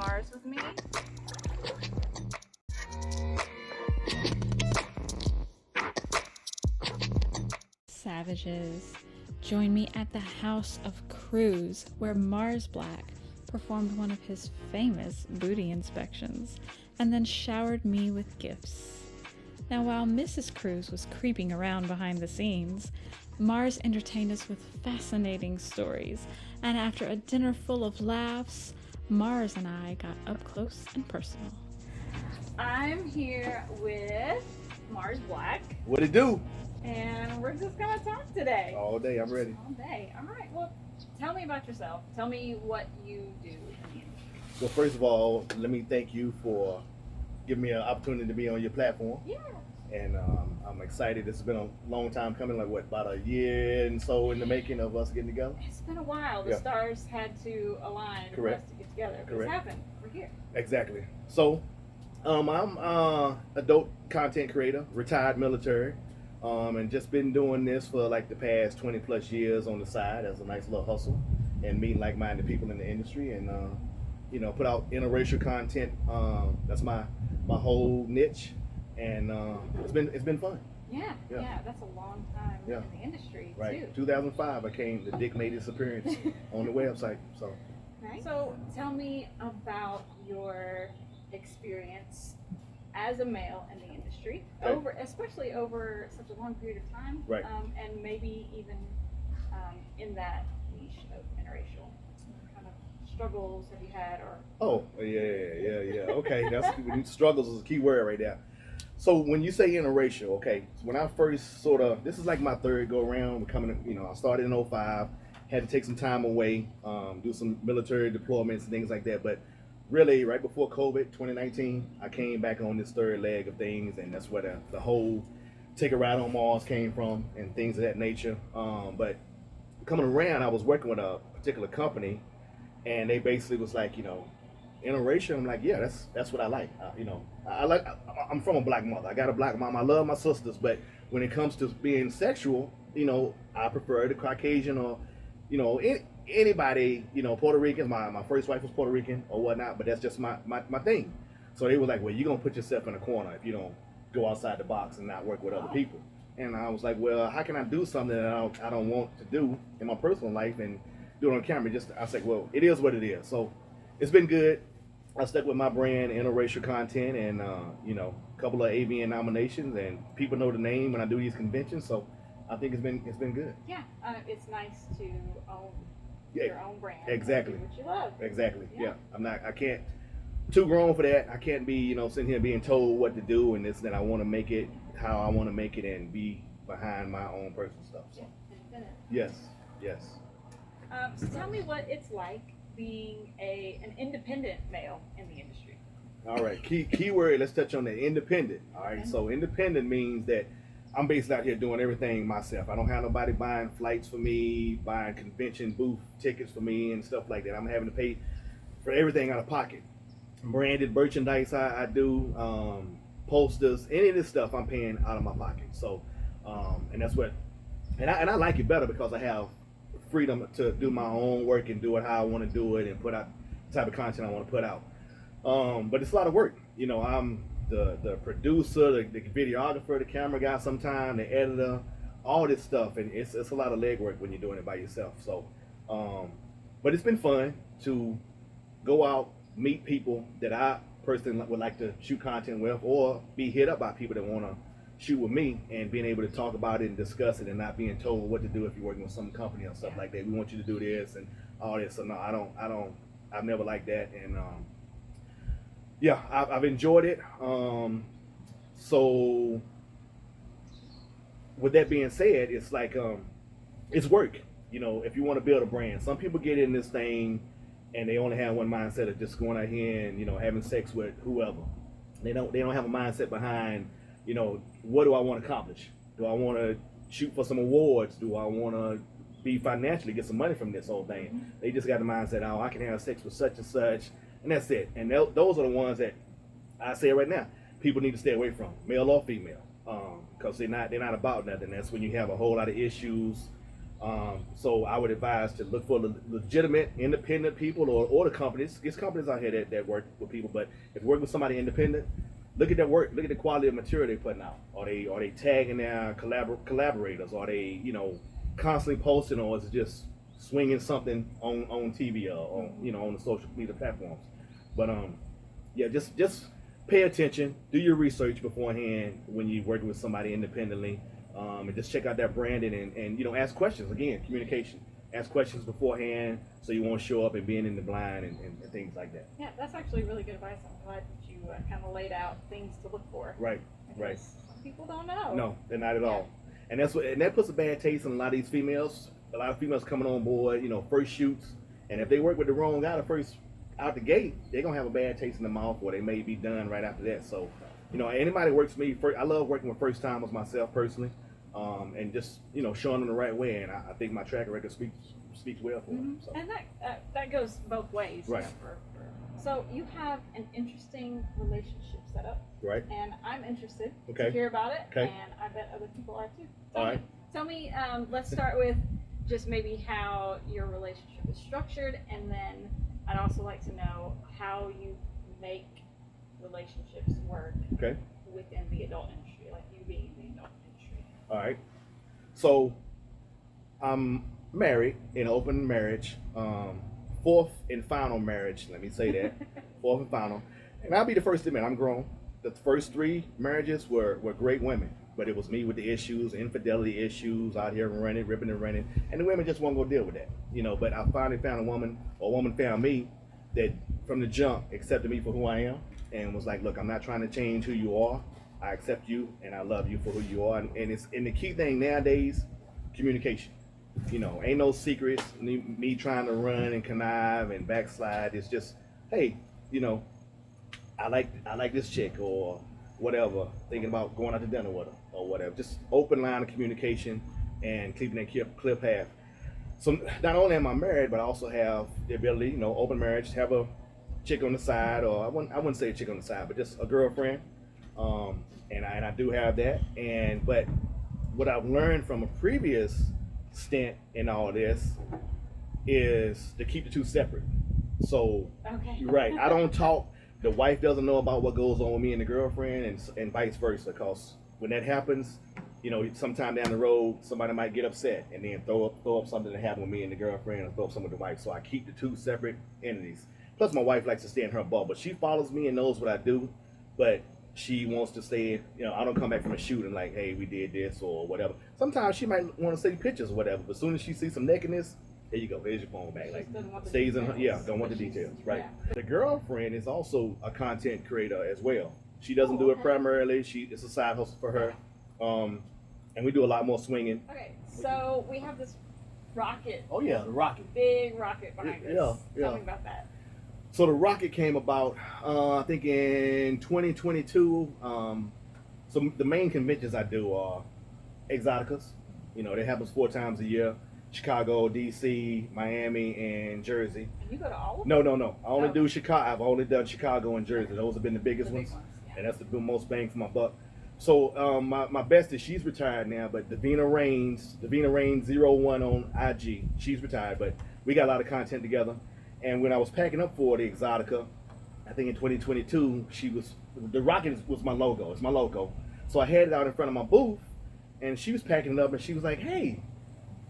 Mars with me. Savages, join me at the House of Cruz, where Mars Blac performed one of his famous booty inspections and then showered me with gifts. Now, while Mrs. Cruz was creeping around behind the scenes, Mars entertained us with fascinating stories, and after a dinner full of laughs, Mars and I got up close and personal. I'm here with Mars Blac. What it do? And we're just gonna talk today. All day, I'm ready. All day. All right. Well, tell me about yourself. Tell me what you do in the industry. Well, first of all, let me thank you for giving me an opportunity to be on your platform. Yeah. And I'm excited. It's been a long time coming, like what, about a year and so in the making of us getting together? It's been a while. The stars had to align for us to get together. But it's happened. We're here. Exactly. So, I'm adult content creator, retired military, and just been doing this for like the past 20 plus years on the side as a nice little hustle and meeting like-minded people in the industry and put out interracial content. That's my whole niche, and it's been fun. Yeah, that's a long time in the industry right. too. 2005, the Dick made his appearance on the website. So, So tell me about your experience as a male in the industry, especially over such a long period of time, and maybe even in that niche of interracial. What kind of struggles have you had, or? Oh, yeah. Okay, that's struggles is a key word right there. So when you say interracial, okay, so when I first this is like my third go around becoming, I started in 05, had to take some time away, do some military deployments and things like that, but really right before COVID, 2019, I came back on this third leg of things, and that's where the whole Take a Ride on Mars came from and things of that nature. But coming around, I was working with a particular company, and they basically was like, interracial. I'm like, yeah, that's what I like. I'm from a black mother. I got a black mom. I love my sisters, but when it comes to being sexual, I prefer the Caucasian or, anybody, Puerto Rican. My first wife was Puerto Rican or whatnot, but that's just my thing. So they were like, well, you're gonna put yourself in a corner if you don't go outside the box and not work with other people. And I was like, well, how can I do something that I don't want to do in my personal life and do it on camera? I was like, well, it is what it is. So it's been good. I stuck with my brand, interracial content, and a couple of AVN nominations, and people know the name when I do these conventions. So I think it's been good. Yeah, it's nice to own your own brand. Exactly. Do what you love. Exactly. Yeah. I can't. Too grown for that. I can't be, sitting here being told what to do and this and that. I want to make it how I want to make it and be behind my own personal stuff. So. Yes. So tell me what it's like being an independent male in the industry. All right. Key word. Let's touch on that. Independent. All right. So independent means that I'm basically out here doing everything myself. I don't have nobody buying flights for me, buying convention booth tickets for me and stuff like that. I'm having to pay for everything out of pocket. Branded merchandise I do, posters, any of this stuff I'm paying out of my pocket. So, and that's what, and I like it better because I have freedom to do my own work and do it how I want to do it and put out the type of content I want to put out. But it's a lot of work. I'm the producer, the videographer, the camera guy sometimes, the editor, all this stuff, and it's a lot of legwork when you're doing it by yourself. So, but it's been fun to go out, meet people that I personally would like to shoot content with, or be hit up by people that want to shoot with me, and being able to talk about it and discuss it and not being told what to do if you're working with some company or stuff like that. We want you to do this and all this. So no, I've never liked that. And I've enjoyed it. So with that being said, it's like, it's work, if you want to build a brand. Some people get in this thing and they only have one mindset of just going out here and, having sex with whoever. They don't have a mindset behind, what do I want to accomplish? Do I want to shoot for some awards? Do I want to be financially, get some money from this whole thing? Mm-hmm. They just got the mindset, oh, I can have sex with such and such, and that's it. And those are the ones that I say right now, people need to stay away from, male or female, because they're not about nothing. That's when you have a whole lot of issues, So I would advise to look for legitimate, independent people or the companies. There's companies out here that work with people, but if you work with somebody independent, look at their work. Look at the quality of material they're putting out. Are they tagging their collaborators? Are they constantly posting, or is it just swinging something on TV or on the social media platforms? But yeah, just pay attention, do your research beforehand when you're working with somebody independently, and just check out their branding and ask questions. Again, communication. Ask questions beforehand so you won't show up and being in the blind and things like that. Yeah, that's actually really good advice. I'm glad that you kind of laid out things to look for. Right. Some people don't know. No, they're not at all. And that puts a bad taste in a lot of these females. A lot of females coming on board, first shoots, and if they work with the wrong guy the first out the gate, they're gonna have a bad taste in the mouth, or they may be done right after that. So, anybody that works for me, I love working with first timers myself personally, and just showing them the right way. And I think my track record speaks well for them. So. And that goes both ways. Right. So you have an interesting relationship set up. Right. And I'm interested to hear about it. Okay. And I bet other people are too. All right. Tell me. Let's start with just maybe how your relationship is structured, and then I'd also like to know how you make relationships work within the adult industry, like you being in the adult industry. All right. So I'm married in open marriage, fourth and final marriage. Let me say that, fourth and final. And I'll be the first to admit I'm grown. The first 3 marriages were great women, but it was me with the issues, infidelity issues, out here ripping and running, and the women just won't go deal with that, But I finally found a woman found me that from the jump accepted me for who I am and was like, look, I'm not trying to change who you are. I accept you and I love you for who you are. And the key thing nowadays, communication. Ain't no secrets. Me trying to run and connive and backslide. It's just, hey, I like this chick or whatever, thinking about going out to dinner with her or whatever. Just open line of communication and keeping that clear path. So not only am I married, but I also have the ability, open marriage, have a chick on the side, or I wouldn't say a chick on the side, but just a girlfriend. And I do have that. But what I've learned from a previous stint in all this is to keep the two separate. So you're right. I don't talk. The wife doesn't know about what goes on with me and the girlfriend, and vice versa. Because when that happens, sometime down the road, somebody might get upset and then throw up something that happened with me and the girlfriend, or throw up something with the wife. So I keep the two separate entities. Plus, my wife likes to stay in her bubble. She follows me and knows what I do, but she wants to stay. I don't come back from a shoot and like, hey, we did this or whatever. Sometimes she might want to see pictures or whatever, but as soon as she sees some nakedness, there you go. There's your phone back. Like, stays in her. Yeah, don't want the details. Right. Yeah. The girlfriend is also a content creator as well. She doesn't do it primarily. It's a side hustle for her. And we do a lot more swinging. Okay, so we have this rocket. Oh yeah, the rocket. Big rocket behind us. Yeah. Tell me about that. So the rocket came about, I think in 2022. So the main conventions I do are Exoticas. They happens 4 times a year. Chicago, DC, Miami, and Jersey. And you go to all of them? No. I only do Chicago. I've only done Chicago and Jersey. Those have been the biggest ones. Yeah. And that's the most bang for my buck. So my bestie, she's retired now, but Davina Rains 01 on IG, she's retired, but we got a lot of content together. And when I was packing up for the Exotica, I think in 2022, the rocket was my logo. It's my logo. So I had it out in front of my booth, and she was packing it up, and she was like, hey,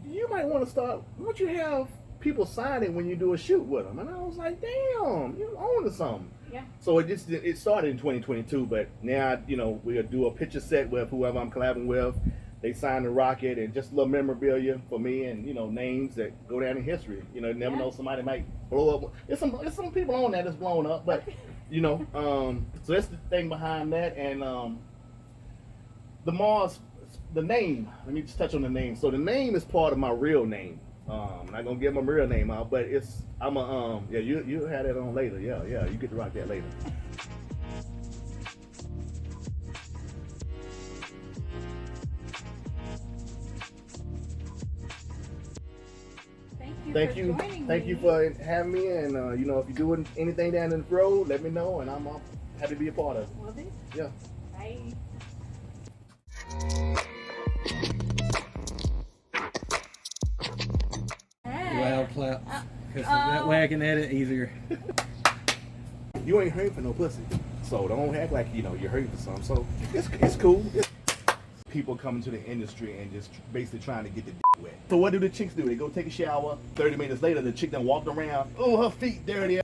you might want to start, why don't you have people sign it when you do a shoot with them? And I was like, damn, you're on to something. Yeah. So it started in 2022, but now, we'll do a picture set with whoever I'm collabing with. They sign the rocket and just a little memorabilia for me and, names that go down in history. You never know, somebody might blow up. There's some people on that that's blown up, but, so that's the thing behind that. And the Mars, the name, let me just touch on the name. So the name is part of my real name. I'm not gonna get my real name out, but you had that on later. Yeah, you get to rock that later. Thank you for joining me. Thank you for having me, and if you're doing anything down the road, let me know, and I'm happy to be a part of it. Will do. Yeah. Bye. claps. Because that way I can edit easier. You ain't hurting for no pussy. So don't act like, you're hurting for something. So it's cool. People coming to the industry and just basically trying to get the dick wet. So what do the chicks do? They go take a shower. 30 minutes later, the chick done walked around. Oh, her feet dirty.